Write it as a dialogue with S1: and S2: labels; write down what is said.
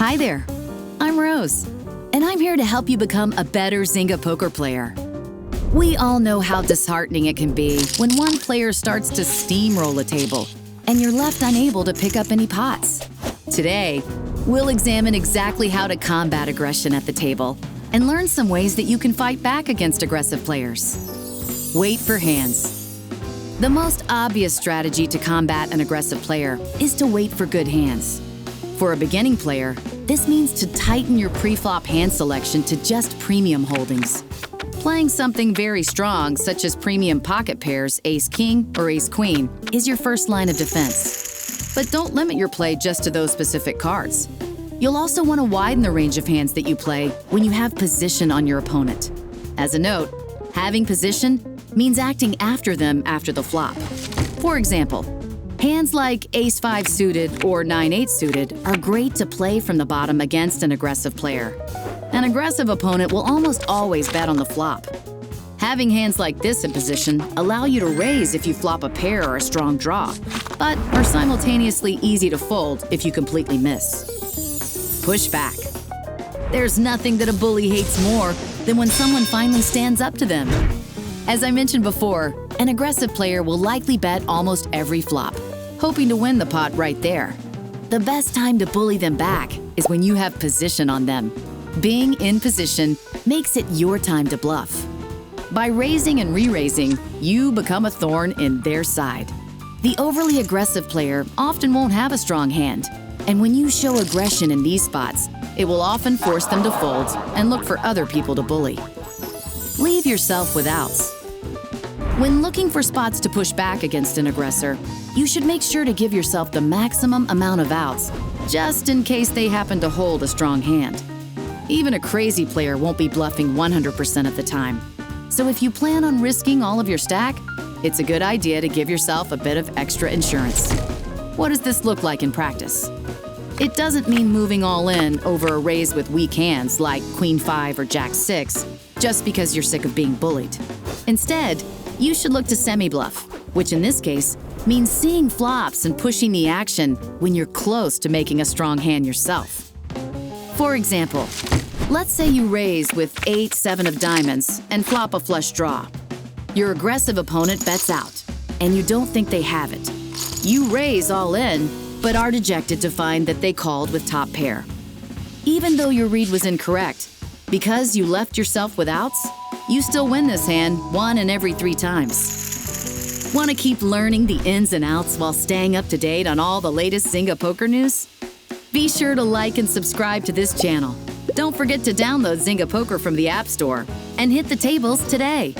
S1: Hi there, I'm Rose, and I'm here to help you become a better Zynga poker player. We all know how disheartening it can be when one player starts to steamroll a table and you're left unable to pick up any pots. Today, we'll examine exactly how to combat aggression at the table and learn some ways that you can fight back against aggressive players. Wait for hands. The most obvious strategy to combat an aggressive player is to wait for good hands. For a beginning player, this means to tighten your pre-flop hand selection to just premium holdings. Playing something very strong, such as premium pocket pairs, ace-king or ace-queen, is your first line of defense. But don't limit your play just to those specific cards. You'll also want to widen the range of hands that you play when you have position on your opponent. As a note, having position means acting after them after the flop. For example, hands like ace-5 suited or 9-8 suited are great to play from the bottom against an aggressive player. An aggressive opponent will almost always bet on the flop. Having hands like this in position allow you to raise if you flop a pair or a strong draw, but are simultaneously easy to fold if you completely miss. Push back. There's nothing that a bully hates more than when someone finally stands up to them. As I mentioned before, an aggressive player will likely bet almost every flop, hoping to win the pot right there. The best time to bully them back is when you have position on them. Being in position makes it your time to bluff. By raising and re-raising, you become a thorn in their side. The overly aggressive player often won't have a strong hand, and when you show aggression in these spots, it will often force them to fold and look for other people to bully. Leave yourself with outs. When looking for spots to push back against an aggressor, you should make sure to give yourself the maximum amount of outs, just in case they happen to hold a strong hand. Even a crazy player won't be bluffing 100% of the time. So if you plan on risking all of your stack, it's a good idea to give yourself a bit of extra insurance. What does this look like in practice? It doesn't mean moving all in over a raise with weak hands like Queen 5 or Jack 6, just because you're sick of being bullied. Instead, you should look to semi-bluff, which in this case means seeing flops and pushing the action when you're close to making a strong hand yourself. For example, let's say you raise with 8-7 of diamonds and flop a flush draw. Your aggressive opponent bets out, and you don't think they have it. You raise all in, but are dejected to find that they called with top pair. Even though your read was incorrect, because you left yourself with outs, you still win this hand 1 in every 3 times. Want to keep learning the ins and outs while staying up to date on all the latest Zynga poker news? Be sure to like and subscribe to this channel. Don't forget to download Zynga Poker from the App Store and hit the tables today.